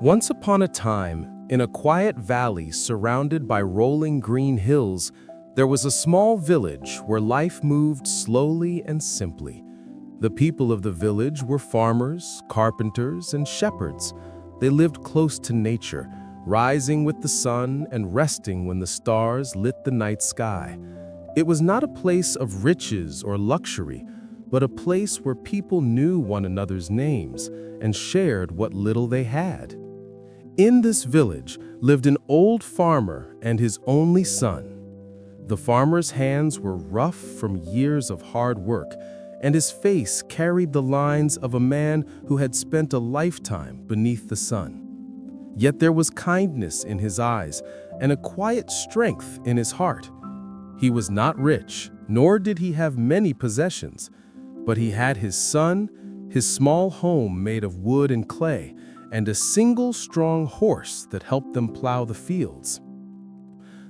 Once upon a time, in a quiet valley surrounded by rolling green hills, there was a small village where life moved slowly and simply. The people of the village were farmers, carpenters, and shepherds. They lived close to nature, rising with the sun and resting when the stars lit the night sky. It was not a place of riches or luxury, but a place where people knew one another's names and shared what little they had. In this village lived an old farmer and his only son. The farmer's hands were rough from years of hard work, and his face carried the lines of a man who had spent a lifetime beneath the sun. Yet there was kindness in his eyes and a quiet strength in his heart. He was not rich, nor did he have many possessions, but he had his son, his small home made of wood and clay, and a single strong horse that helped them plow the fields.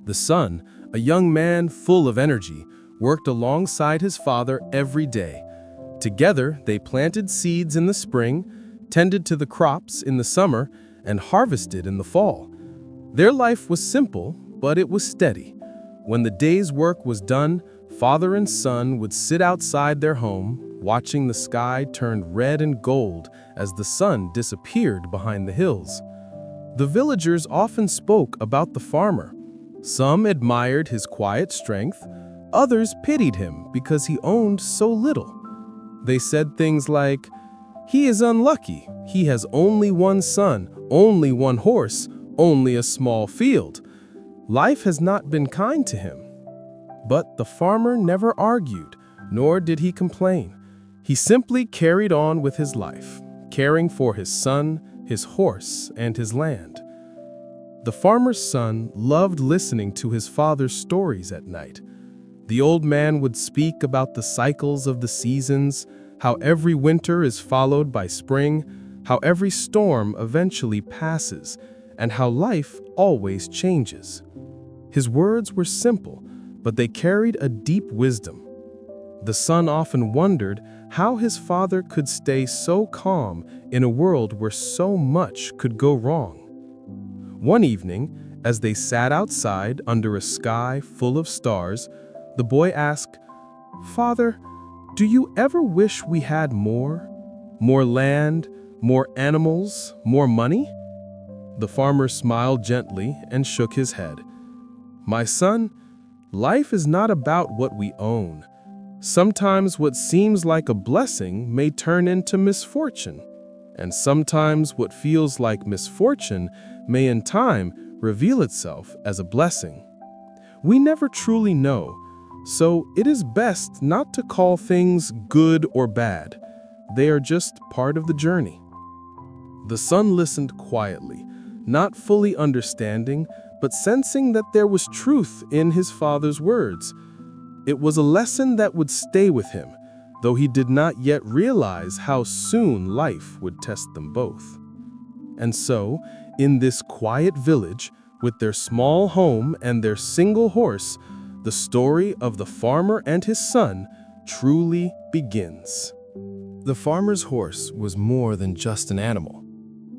The son, a young man full of energy, worked alongside his father every day. Together, they planted seeds in the spring, tended to the crops in the summer, and harvested in the fall. Their life was simple, but it was steady. When the day's work was done, father and son would sit outside their home, watching the sky turn red and gold as the sun disappeared behind the hills. The villagers often spoke about the farmer. Some admired his quiet strength, others pitied him because he owned so little. They said things like, "He is unlucky, he has only one son, only one horse, only a small field. Life has not been kind to him." But the farmer never argued, nor did he complain. He simply carried on with his life, caring for his son, his horse, and his land. The farmer's son loved listening to his father's stories at night. The old man would speak about the cycles of the seasons, how every winter is followed by spring, how every storm eventually passes, and how life always changes. His words were simple, but they carried a deep wisdom. The son often wondered how his father could stay so calm in a world where so much could go wrong. One evening, as they sat outside under a sky full of stars, the boy asked, "Father, do you ever wish we had more? More land, more animals, more money?" The farmer smiled gently and shook his head. "My son, life is not about what we own. Sometimes what seems like a blessing may turn into misfortune, and sometimes what feels like misfortune may in time reveal itself as a blessing. We never truly know, so it is best not to call things good or bad. They are just part of the journey." The son listened quietly, not fully understanding, but sensing that there was truth in his father's words. It was a lesson that would stay with him, though he did not yet realize how soon life would test them both. And so, in this quiet village, with their small home and their single horse, the story of the farmer and his son truly begins. The farmer's horse was more than just an animal.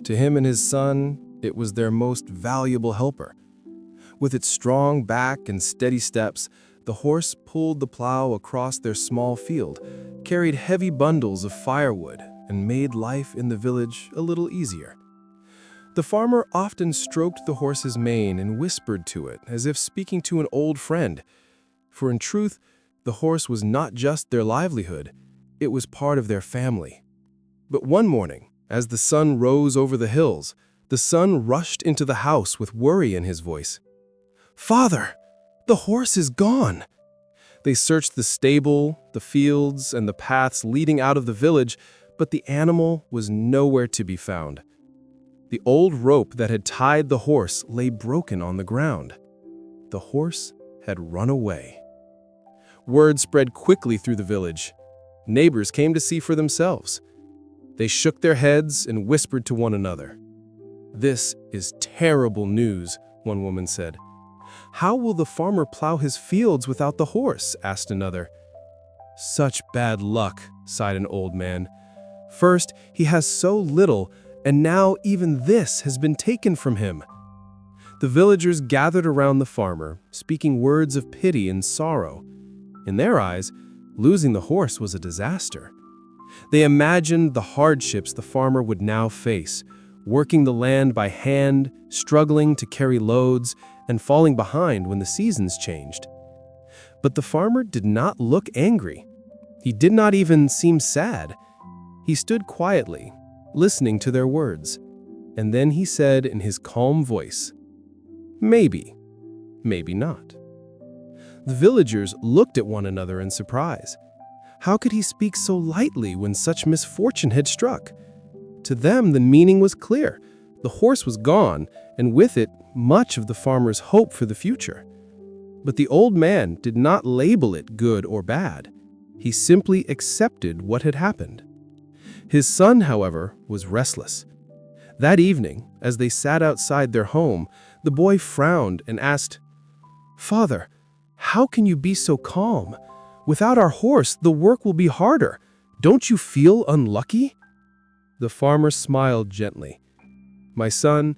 To him and his son, it was their most valuable helper. With its strong back and steady steps, the horse pulled the plow across their small field, carried heavy bundles of firewood, and made life in the village a little easier. The farmer often stroked the horse's mane and whispered to it as if speaking to an old friend. For in truth, the horse was not just their livelihood, it was part of their family. But one morning, as the sun rose over the hills, the son rushed into the house with worry in his voice. "Father, the horse is gone." They searched the stable, the fields, and the paths leading out of the village, but the animal was nowhere to be found. The old rope that had tied the horse lay broken on the ground. The horse had run away. Word spread quickly through the village. Neighbors came to see for themselves. They shook their heads and whispered to one another. "This is terrible news," one woman said. "How will the farmer plow his fields without the horse?" asked another. "Such bad luck," sighed an old man. "First, he has so little, And now even this has been taken from him. The villagers gathered around the farmer, speaking words of pity and sorrow. In their eyes, losing the horse was a disaster. They imagined the hardships the farmer would now face, working the land by hand, struggling to carry loads, and falling behind when the seasons changed. But the farmer did not look angry. He did not even seem sad. He stood quietly, listening to their words. And then he said in his calm voice, "Maybe, maybe not." The villagers looked at one another in surprise. How could he speak so lightly when such misfortune had struck? To them, the meaning was clear. The horse was gone, and with it, much of the farmer's hope for the future. But the old man did not label it good or bad. He simply accepted what had happened. His son, however, was restless. That evening, as they sat outside their home, the boy frowned and asked, "Father, how can you be so calm? Without our horse, the work will be harder. Don't you feel unlucky?" The farmer smiled gently. "My son,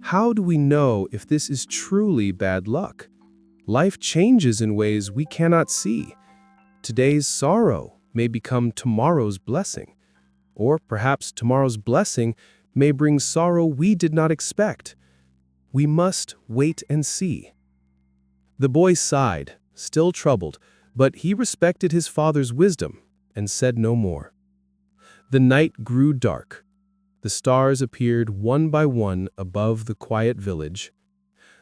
how do we know if this is truly bad luck? Life changes in ways we cannot see. Today's sorrow may become tomorrow's blessing. Or perhaps tomorrow's blessing may bring sorrow we did not expect. We must wait and see." The boy sighed, still troubled, but he respected his father's wisdom and said no more. The night grew dark. The stars appeared one by one above the quiet village.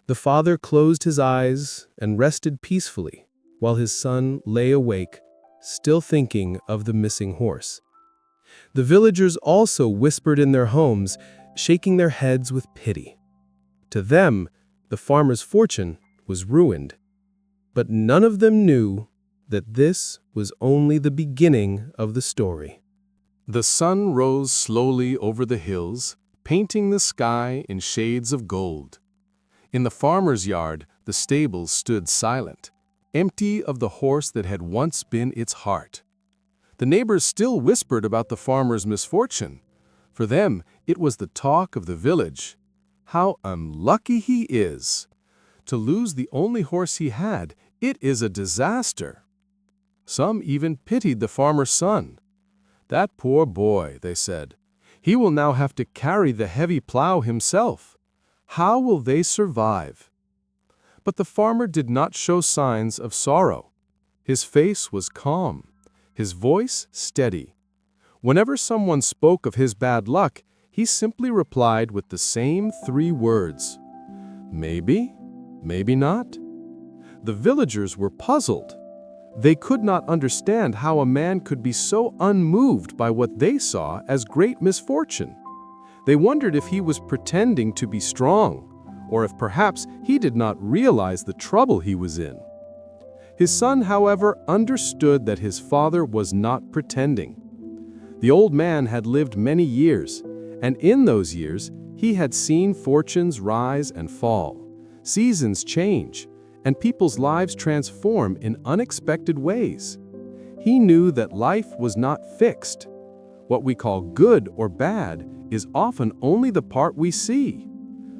The father closed his eyes and rested peacefully, while his son lay awake, still thinking of the missing horse. The villagers also whispered in their homes, shaking their heads with pity. To them, the farmer's fortune was ruined. But none of them knew that this was only the beginning of the story. The sun rose slowly over the hills, painting the sky in shades of gold. In the farmer's yard, the stables stood silent, empty of the horse that had once been its heart. The neighbors still whispered about the farmer's misfortune. For them, it was the talk of the village. How unlucky he is! To lose the only horse he had, it is a disaster. Some even pitied the farmer's son. "That poor boy," they said. "He will now have to carry the heavy plow himself. How will they survive?" But the farmer did not show signs of sorrow. His face was calm, his voice steady. Whenever someone spoke of his bad luck, he simply replied with the same 3 words: "Maybe, maybe not." The villagers were puzzled. They could not understand how a man could be so unmoved by what they saw as great misfortune. They wondered if he was pretending to be strong, or if perhaps he did not realize the trouble he was in. His son, however, understood that his father was not pretending. The old man had lived many years, and in those years, he had seen fortunes rise and fall, seasons change, and people's lives transform in unexpected ways. He knew that life was not fixed. What we call good or bad is often only the part we see.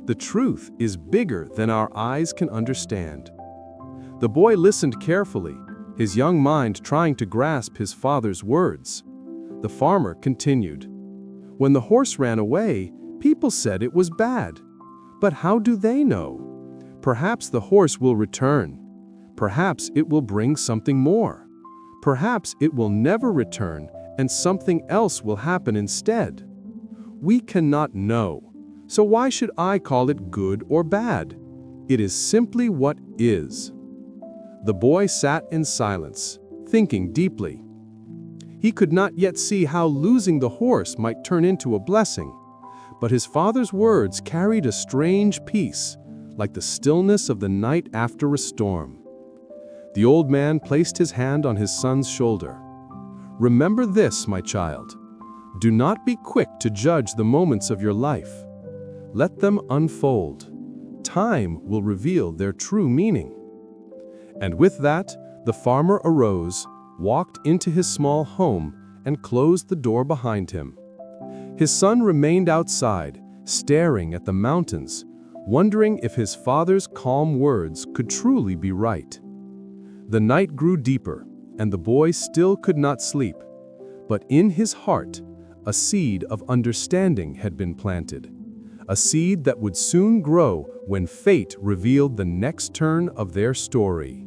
The truth is bigger than our eyes can understand. The boy listened carefully, his young mind trying to grasp his father's words. The farmer continued, "When the horse ran away, people said it was bad. But how do they know? Perhaps the horse will return. Perhaps it will bring something more. Perhaps it will never return and something else will happen instead. We cannot know, so why should I call it good or bad? It is simply what is." The boy sat in silence, thinking deeply. He could not yet see how losing the horse might turn into a blessing, but his father's words carried a strange peace, like the stillness of the night after a storm. The old man placed his hand on his son's shoulder. "Remember this, my child. Do not be quick to judge the moments of your life. Let them unfold. Time will reveal their true meaning." And with that, the farmer arose, walked into his small home, and closed the door behind him. His son remained outside, staring at the mountains, wondering if his father's calm words could truly be right. The night grew deeper, and the boy still could not sleep. But in his heart, a seed of understanding had been planted, a seed that would soon grow when fate revealed the next turn of their story.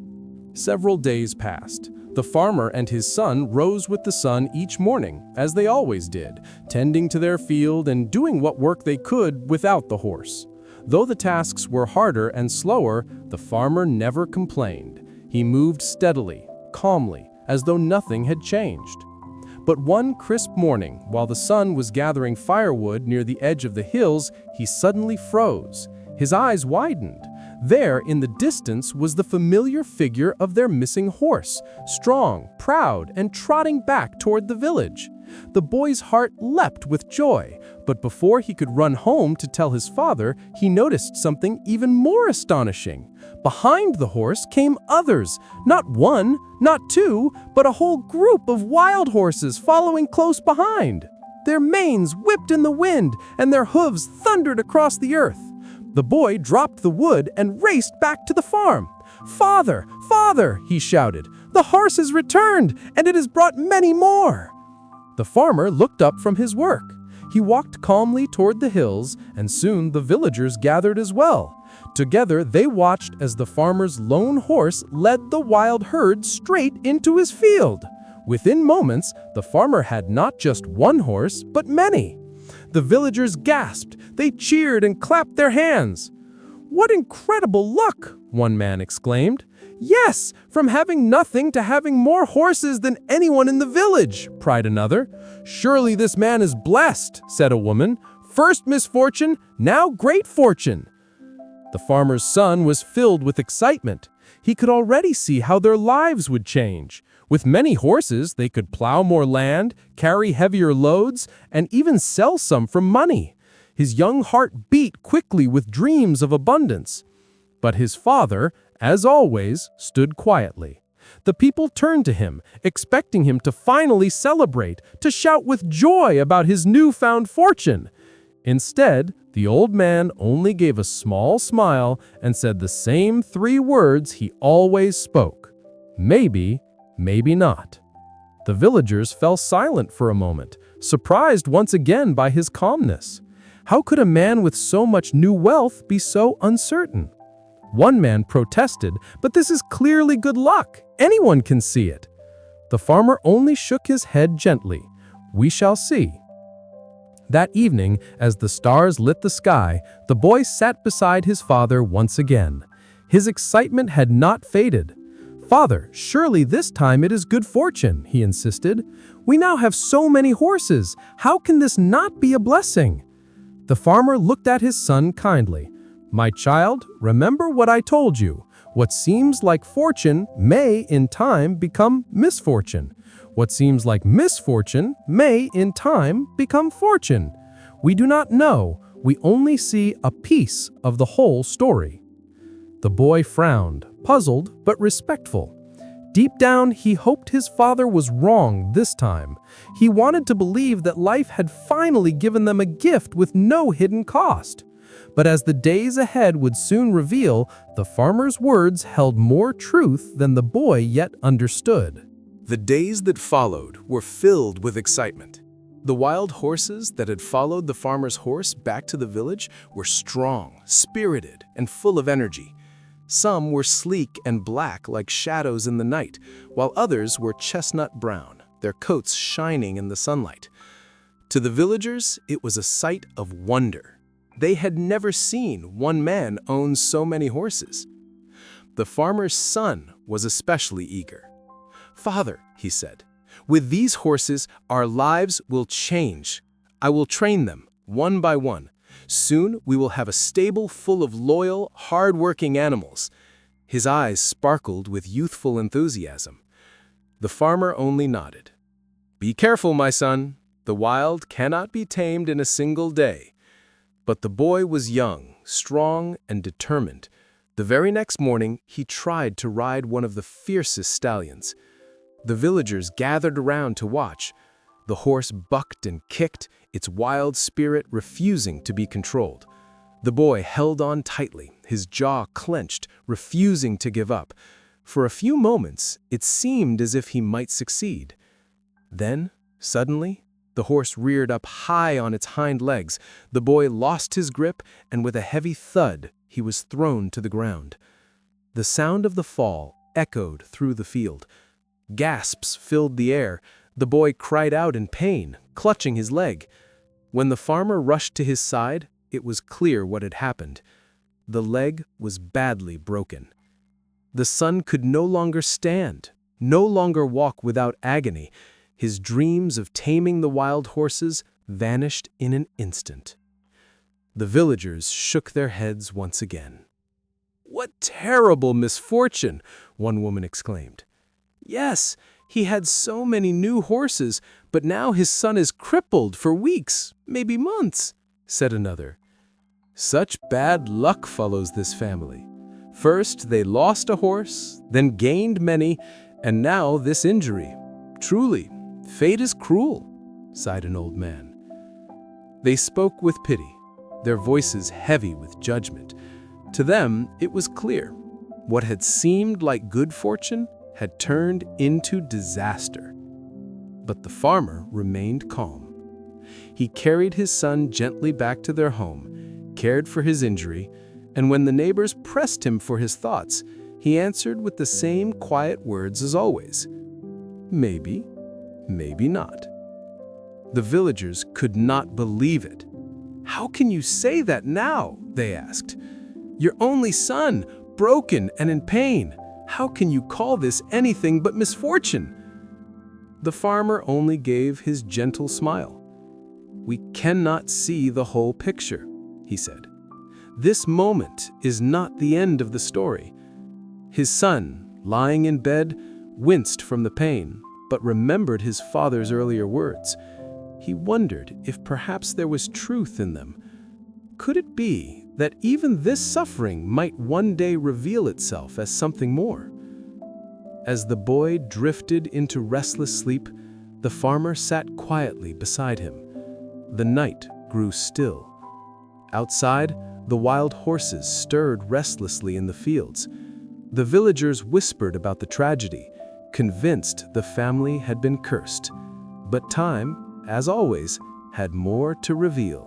Several days passed. The farmer and his son rose with the sun each morning, as they always did, tending to their field and doing what work they could without the horse. Though the tasks were harder and slower, the farmer never complained. He moved steadily, calmly, as though nothing had changed. But one crisp morning, while the sun was gathering firewood near the edge of the hills, he suddenly froze. His eyes widened. There, in the distance, was the familiar figure of their missing horse, strong, proud, and trotting back toward the village. The boy's heart leapt with joy, but before he could run home to tell his father, he noticed something even more astonishing. Behind the horse came others, not one, not two, but a whole group of wild horses following close behind. Their manes whipped in the wind, and their hooves thundered across the earth. The boy dropped the wood and raced back to the farm. "Father, father," he shouted, "the horse has returned, and it has brought many more." The farmer looked up from his work. He walked calmly toward the hills, and soon the villagers gathered as well. Together they watched as the farmer's lone horse led the wild herd straight into his field. Within moments, the farmer had not just one horse, but many. The villagers gasped, they cheered and clapped their hands. "What incredible luck!" one man exclaimed. "Yes, from having nothing to having more horses than anyone in the village," cried another. "Surely this man is blessed," said a woman. "First misfortune, now great fortune." The farmer's son was filled with excitement. He could already see how their lives would change. With many horses, they could plow more land, carry heavier loads, and even sell some for money. His young heart beat quickly with dreams of abundance. But his father, as always, stood quietly. The people turned to him, expecting him to finally celebrate, to shout with joy about his newfound fortune. Instead, the old man only gave a small smile and said the same 3 words he always spoke: "Maybe, maybe not." The villagers fell silent for a moment, surprised once again by his calmness. How could a man with so much new wealth be so uncertain? One man protested, "But this is clearly good luck. Anyone can see it." The farmer only shook his head gently. "We shall see." That evening, as the stars lit the sky, the boy sat beside his father once again. His excitement had not faded. "Father, surely this time it is good fortune," he insisted. "We now have so many horses. How can this not be a blessing?" The farmer looked at his son kindly. "My child, remember what I told you. What seems like fortune may, in time, become misfortune. What seems like misfortune may, in time, become fortune. We do not know. We only see a piece of the whole story." The boy frowned, puzzled but respectful. Deep down, he hoped his father was wrong this time. He wanted to believe that life had finally given them a gift with no hidden cost. But as the days ahead would soon reveal, the farmer's words held more truth than the boy yet understood. The days that followed were filled with excitement. The wild horses that had followed the farmer's horse back to the village were strong, spirited, and full of energy. Some were sleek and black like shadows in the night, while others were chestnut brown, their coats shining in the sunlight. To the villagers, it was a sight of wonder. They had never seen one man own so many horses. The farmer's son was especially eager. "Father," he said, "with these horses, our lives will change. I will train them, one by one. Soon we will have a stable full of loyal, hard-working animals." His eyes sparkled with youthful enthusiasm. The farmer only nodded. "Be careful, my son. The wild cannot be tamed in a single day." But the boy was young, strong, and determined. The very next morning, he tried to ride one of the fiercest stallions. The villagers gathered around to watch. The horse bucked and kicked, its wild spirit refusing to be controlled. The boy held on tightly, his jaw clenched, refusing to give up. For a few moments, it seemed as if he might succeed. Then, suddenly, the horse reared up high on its hind legs. The boy lost his grip, and with a heavy thud, he was thrown to the ground. The sound of the fall echoed through the field. Gasps filled the air. The boy cried out in pain, clutching his leg. When the farmer rushed to his side, it was clear what had happened. The leg was badly broken. The son could no longer stand, no longer walk without agony. His dreams of taming the wild horses vanished in an instant. The villagers shook their heads once again. "What terrible misfortune!" one woman exclaimed. "Yes, he had so many new horses, but now his son is crippled for weeks, maybe months," said another. "Such bad luck follows this family. First they lost a horse, then gained many, and now this injury. Truly, fate is cruel," sighed an old man. They spoke with pity, their voices heavy with judgment. To them, it was clear. What had seemed like good fortune had turned into disaster. But the farmer remained calm. He carried his son gently back to their home, cared for his injury, and when the neighbors pressed him for his thoughts, he answered with the same quiet words as always. Maybe, maybe not. The villagers could not believe it. "How can you say that now?" they asked. "Your only son, broken and in pain. How can you call this anything but misfortune?" The farmer only gave his gentle smile. "We cannot see the whole picture," he said. "This moment is not the end of the story." His son, lying in bed, winced from the pain, but remembered his father's earlier words. He wondered if perhaps there was truth in them. Could it be that even this suffering might one day reveal itself as something more? As the boy drifted into restless sleep, the farmer sat quietly beside him. The night grew still. Outside, the wild horses stirred restlessly in the fields. The villagers whispered about the tragedy, convinced the family had been cursed. But time, as always, had more to reveal.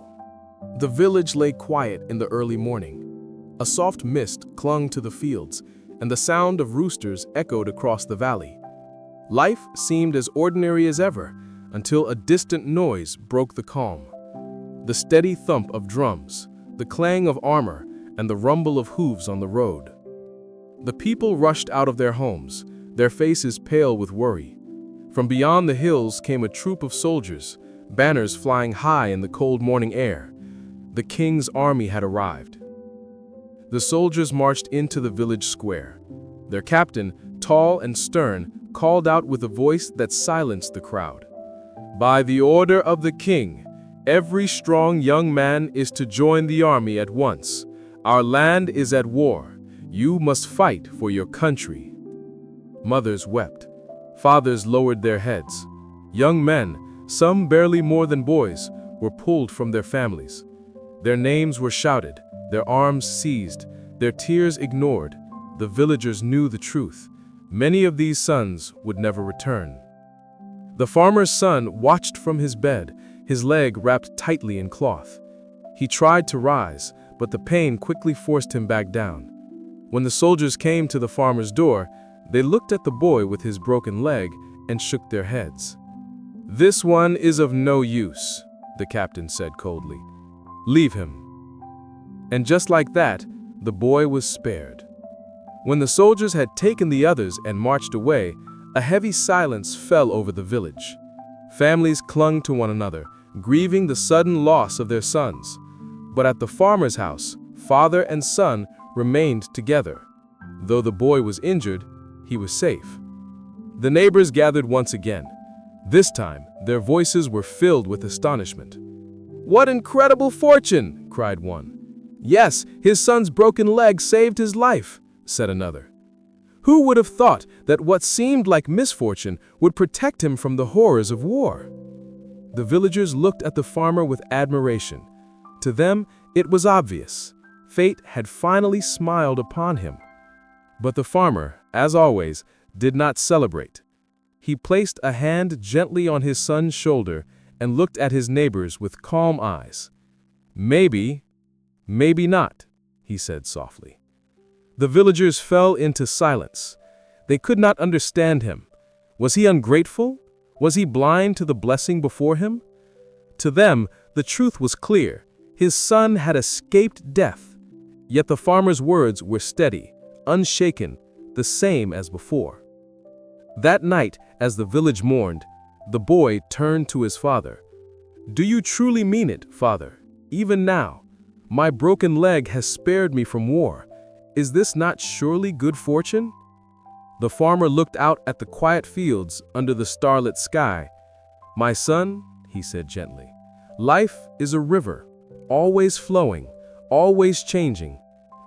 The village lay quiet in the early morning. A soft mist clung to the fields, and the sound of roosters echoed across the valley. Life seemed as ordinary as ever, until a distant noise broke the calm. The steady thump of drums, the clang of armor, and the rumble of hooves on the road. The people rushed out of their homes, their faces pale with worry. From beyond the hills came a troop of soldiers, banners flying high in the cold morning air. The king's army had arrived. The soldiers marched into the village square. Their captain, tall and stern, called out with a voice that silenced the crowd. "By the order of the king, every strong young man is to join the army at once. Our land is at war. You must fight for your country." Mothers wept. Fathers lowered their heads. Young men, some barely more than boys, were pulled from their families. Their names were shouted, their arms seized, their tears ignored. The villagers knew the truth. Many of these sons would never return. The farmer's son watched from his bed, his leg wrapped tightly in cloth. He tried to rise, but the pain quickly forced him back down. When the soldiers came to the farmer's door, they looked at the boy with his broken leg and shook their heads. "This one is of no use," the captain said coldly. "Leave him." And just like that, the boy was spared. When the soldiers had taken the others and marched away, a heavy silence fell over the village. Families clung to one another, grieving the sudden loss of their sons. But at the farmer's house, father and son remained together. Though the boy was injured, he was safe. The neighbors gathered once again. This time, their voices were filled with astonishment. "What incredible fortune!" cried one. "Yes, his son's broken leg saved his life," said another. Who would have thought that what seemed like misfortune would protect him from the horrors of war? The villagers looked at the farmer with admiration. To them, it was obvious. Fate had finally smiled upon him. But the farmer, as always, did not celebrate. He placed a hand gently on his son's shoulder and looked at his neighbors with calm eyes. "Maybe, maybe not," he said softly. The villagers fell into silence. They could not understand him. Was he ungrateful? Was he blind to the blessing before him? To them, the truth was clear. His son had escaped death. Yet the farmer's words were steady, unshaken, the same as before. That night, as the village mourned, the boy turned to his father. "Do you truly mean it, father? Even now, my broken leg has spared me from war. Is this not surely good fortune?" The farmer looked out at the quiet fields under the starlit sky. "My son," he said gently, "life is a river, always flowing, always changing.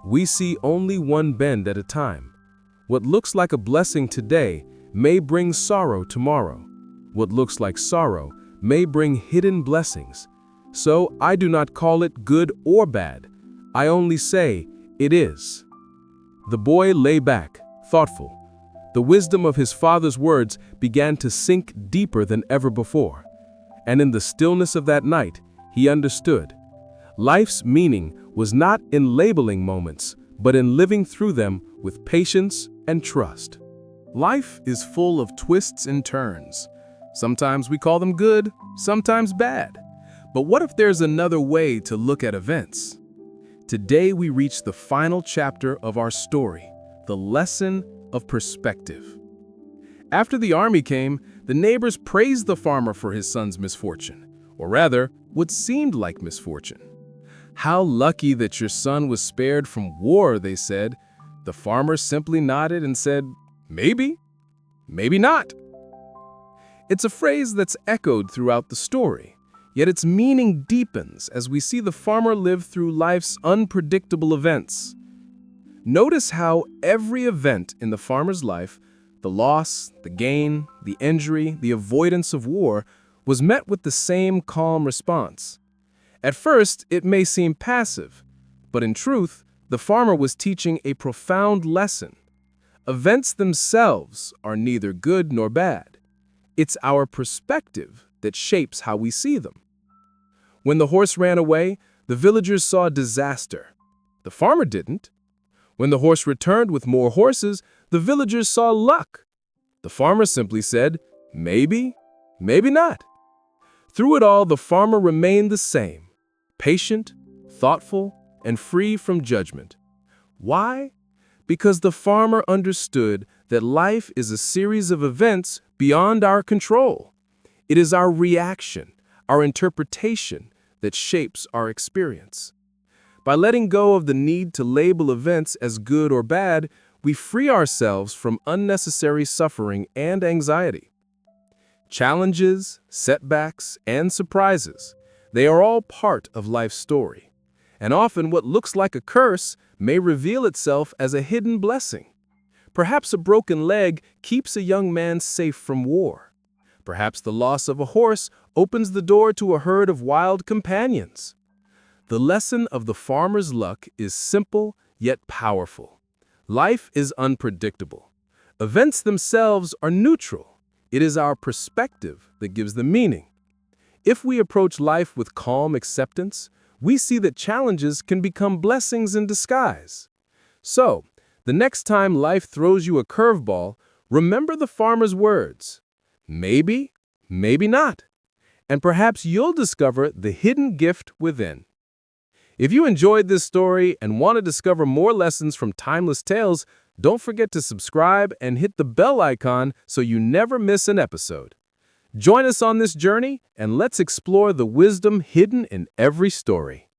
We see only one bend at a time. What looks like a blessing today may bring sorrow tomorrow. What looks like sorrow may bring hidden blessings. So I do not call it good or bad. I only say it is." The boy lay back, thoughtful. The wisdom of his father's words began to sink deeper than ever before. And in the stillness of that night, he understood. Life's meaning was not in labeling moments, but in living through them with patience and trust. Life is full of twists and turns. Sometimes we call them good, sometimes bad. But what if there's another way to look at events? Today we reach the final chapter of our story, the lesson of perspective. After the army came, the neighbors praised the farmer for his son's misfortune, or rather, what seemed like misfortune. "How lucky that your son was spared from war," they said. The farmer simply nodded and said, "Maybe, maybe not." It's a phrase that's echoed throughout the story, yet its meaning deepens as we see the farmer live through life's unpredictable events. Notice how every event in the farmer's life, the loss, the gain, the injury, the avoidance of war, was met with the same calm response. At first, it may seem passive, but in truth, the farmer was teaching a profound lesson. Events themselves are neither good nor bad. It's our perspective that shapes how we see them. When the horse ran away, the villagers saw disaster. The farmer didn't. When the horse returned with more horses, the villagers saw luck. The farmer simply said, "Maybe, maybe not." Through it all, the farmer remained the same, patient, thoughtful, and free from judgment. Why? Because the farmer understood that life is a series of events beyond our control. It is our reaction, our interpretation, that shapes our experience. By letting go of the need to label events as good or bad, we free ourselves from unnecessary suffering and anxiety. Challenges, setbacks, and surprises, they are all part of life's story. And often what looks like a curse may reveal itself as a hidden blessing. Perhaps a broken leg keeps a young man safe from war. Perhaps the loss of a horse opens the door to a herd of wild companions. The lesson of the farmer's luck is simple yet powerful. Life is unpredictable. Events themselves are neutral. It is our perspective that gives them meaning. If we approach life with calm acceptance, we see that challenges can become blessings in disguise. So, the next time life throws you a curveball, remember the farmer's words. Maybe, maybe not. And perhaps you'll discover the hidden gift within. If you enjoyed this story and want to discover more lessons from timeless tales, don't forget to subscribe and hit the bell icon so you never miss an episode. Join us on this journey and let's explore the wisdom hidden in every story.